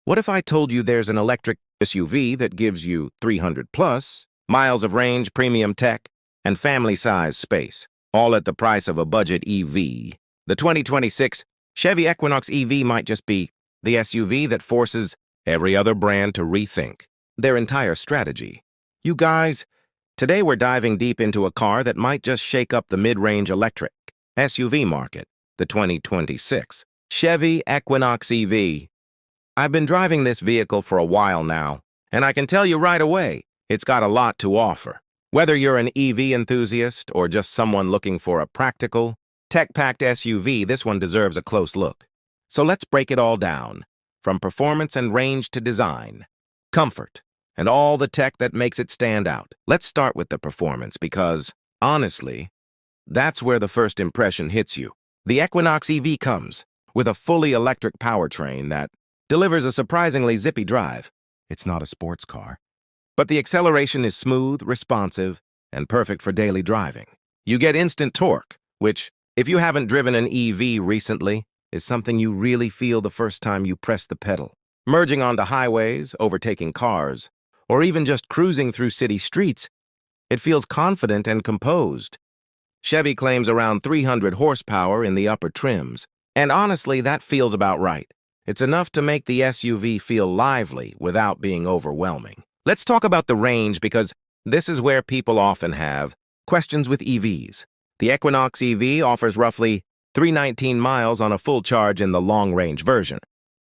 What if I told you there's an electric SUV that gives you 300 plus miles of range, premium tech, and family-size space, all at the price of a budget EV? The 2026 Chevy Equinox EV might just be the SUV that forces every other brand to rethink their entire strategy. You guys, today we're diving deep into a car that might just shake up the mid-range electric SUV market, the 2026 Chevy Equinox EV. I've been driving this vehicle for a while now, and I can tell you right away, it's got a lot to offer. Whether you're an EV enthusiast or just someone looking for a practical, tech-packed SUV, this one deserves a close look. So let's break it all down, from performance and range to design, comfort, and all the tech that makes it stand out. Let's start with the performance because, honestly, that's where the first impression hits you. The Equinox EV comes with a fully electric powertrain that delivers a surprisingly zippy drive. It's not a sports car, but the acceleration is smooth, responsive, and perfect for daily driving. You get instant torque, which, if you haven't driven an EV recently, is something you really feel the first time you press the pedal. Merging onto highways, overtaking cars, or even just cruising through city streets, it feels confident and composed. Chevy claims around 300 horsepower in the upper trims, and honestly, that feels about right. It's enough to make the SUV feel lively without being overwhelming. Let's talk about the range because this is where people often have questions with EVs. The Equinox EV offers roughly 319 miles on a full charge in the long-range version.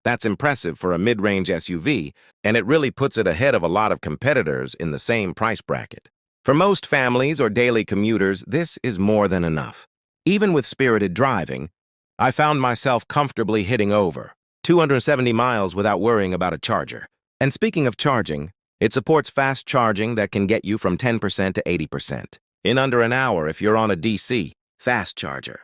That's impressive for a mid-range SUV, and it really puts it ahead of a lot of competitors in the same price bracket. For most families or daily commuters, this is more than enough. Even with spirited driving, I found myself comfortably hitting over 270 miles without worrying about a charger. And speaking of charging, it supports fast charging that can get you from 10% to 80% in under an hour if you're on a DC fast charger,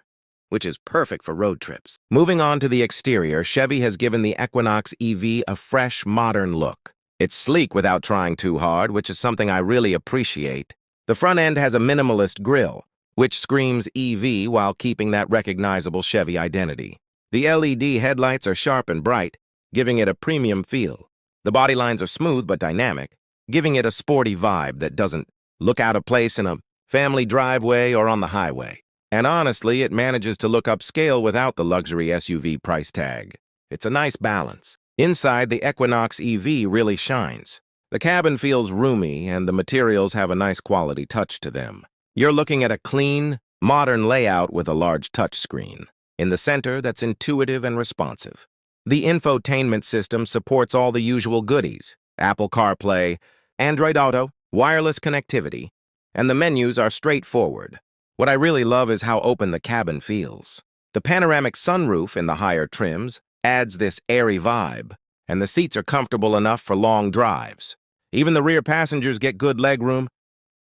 which is perfect for road trips. Moving on to the exterior, Chevy has given the Equinox EV a fresh, modern look. It's sleek without trying too hard, which is something I really appreciate. The front end has a minimalist grille, which screams EV while keeping that recognizable Chevy identity. The LED headlights are sharp and bright, giving it a premium feel. The body lines are smooth but dynamic, giving it a sporty vibe that doesn't look out of place in a family driveway or on the highway. And honestly, it manages to look upscale without the luxury SUV price tag. It's a nice balance. Inside, the Equinox EV really shines. The cabin feels roomy, and the materials have a nice quality touch to them. You're looking at a clean, modern layout with a large touchscreen. In the center, that's intuitive and responsive. The infotainment system supports all the usual goodies: Apple CarPlay, Android Auto, wireless connectivity, and the menus are straightforward. What I really love is how open the cabin feels. The panoramic sunroof in the higher trims adds this airy vibe, and the seats are comfortable enough for long drives. Even the rear passengers get good legroom,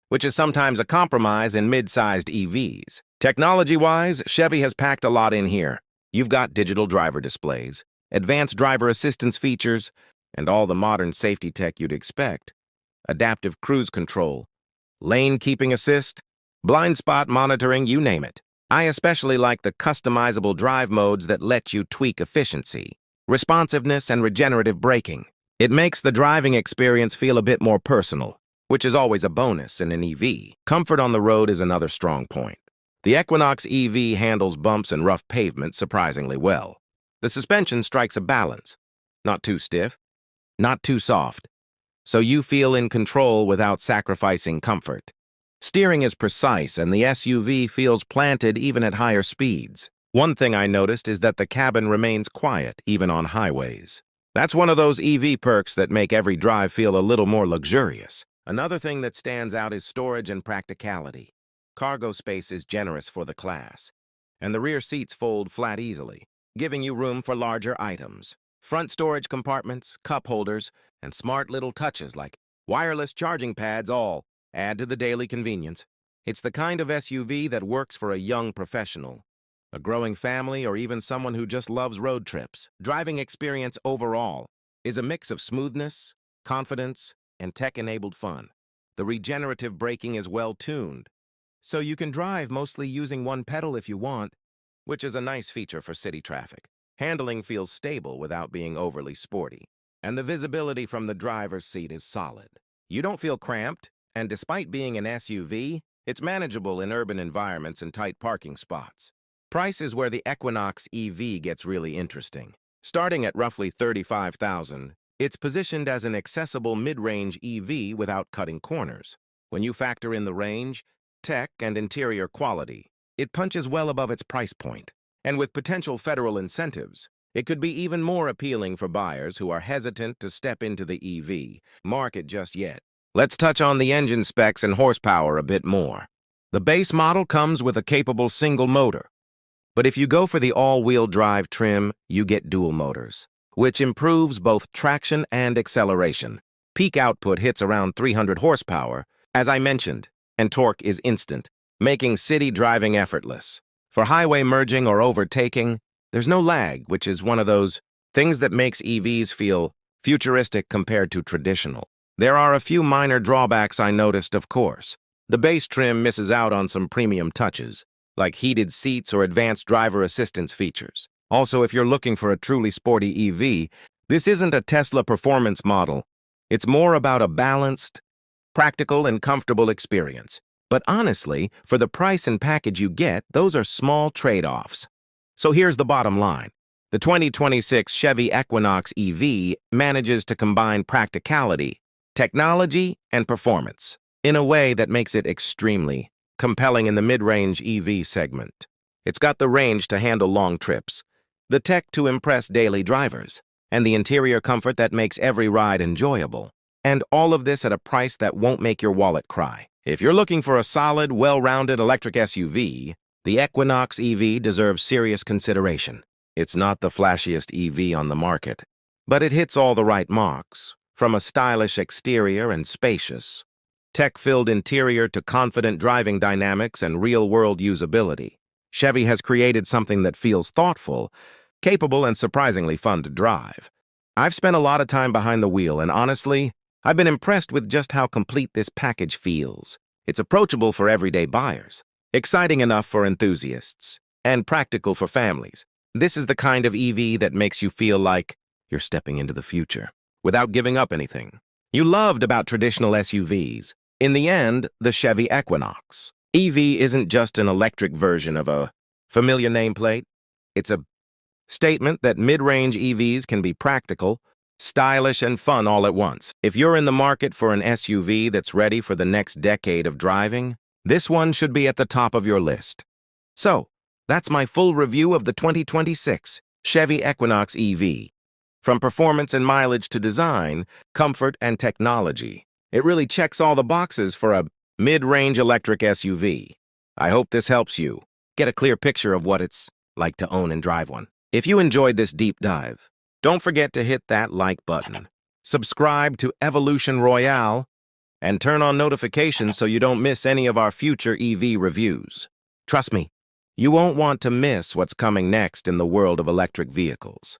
which is sometimes a compromise in mid-sized EVs. Technology-wise, Chevy has packed a lot in here. You've got digital driver displays, advanced driver assistance features, and all the modern safety tech you'd expect. Adaptive cruise control, lane keeping assist, blind spot monitoring, you name it. I especially like the customizable drive modes that let you tweak efficiency, responsiveness, and regenerative braking. It makes the driving experience feel a bit more personal, which is always a bonus in an EV. Comfort on the road is another strong point. The Equinox EV handles bumps and rough pavement surprisingly well. The suspension strikes a balance, not too stiff, not too soft, so you feel in control without sacrificing comfort. Steering is precise, and the SUV feels planted even at higher speeds. One thing I noticed is that the cabin remains quiet, even on highways. That's one of those EV perks that make every drive feel a little more luxurious. Another thing that stands out is storage and practicality. Cargo space is generous for the class, and the rear seats fold flat easily, giving you room for larger items. Front storage compartments, cup holders, and smart little touches like wireless charging pads all add to the daily convenience. It's the kind of SUV that works for a young professional, a growing family, or even someone who just loves road trips. Driving experience overall is a mix of smoothness, confidence, and tech-enabled fun. The regenerative braking is well-tuned, so you can drive mostly using one pedal if you want, which is a nice feature for city traffic. Handling feels stable without being overly sporty. and the visibility from the driver's seat is solid. You don't feel cramped, and despite being an SUV, it's manageable in urban environments and tight parking spots. Price is where the Equinox EV gets really interesting. Starting at roughly $35,000, it's positioned as an accessible mid-range EV without cutting corners. When you factor in the range, tech, and interior quality, it punches well above its price point. And with potential federal incentives, it could be even more appealing for buyers who are hesitant to step into the EV market just yet. Let's touch on the engine specs and horsepower a bit more. The base model comes with a capable single motor, but if you go for the all-wheel drive trim, you get dual motors, which improves both traction and acceleration. Peak output hits around 300 horsepower, as I mentioned, and torque is instant, making city driving effortless. For highway merging or overtaking, there's no lag, which is one of those things that makes EVs feel futuristic compared to traditional. There are a few minor drawbacks I noticed, of course. The base trim misses out on some premium touches, like heated seats or advanced driver assistance features. Also, if you're looking for a truly sporty EV, this isn't a Tesla performance model. It's more about a balanced, practical, and comfortable experience. But honestly, for the price and package you get, those are small trade-offs. So here's the bottom line. The 2026 Chevy Equinox EV manages to combine practicality, technology, and performance in a way that makes it extremely compelling in the mid-range EV segment. It's got the range to handle long trips, the tech to impress daily drivers, and the interior comfort that makes every ride enjoyable. And all of this at a price that won't make your wallet cry. If you're looking for a solid, well-rounded electric SUV, the Equinox EV deserves serious consideration. It's not the flashiest EV on the market, but it hits all the right marks, from a stylish exterior and spacious, tech-filled interior to confident driving dynamics and real-world usability. Chevy has created something that feels thoughtful, capable, and surprisingly fun to drive. I've spent a lot of time behind the wheel, and honestly, I've been impressed with just how complete this package feels. It's approachable for everyday buyers, exciting enough for enthusiasts, and practical for families. This is the kind of EV that makes you feel like you're stepping into the future, without giving up anything you loved about traditional SUVs. In the end, the Chevy Equinox EV isn't just an electric version of a familiar nameplate. It's a statement that mid-range EVs can be practical, stylish, and fun all at once. If you're in the market for an SUV that's ready for the next decade of driving, this one should be at the top of your list. So, that's my full review of the 2026 Chevy Equinox EV. From performance and mileage to design, comfort, and technology, it really checks all the boxes for a mid-range electric SUV. I hope this helps you get a clear picture of what it's like to own and drive one. If you enjoyed this deep dive, don't forget to hit that like button, subscribe to Evolution Royale, and turn on notifications so you don't miss any of our future EV reviews. Trust me, you won't want to miss what's coming next in the world of electric vehicles.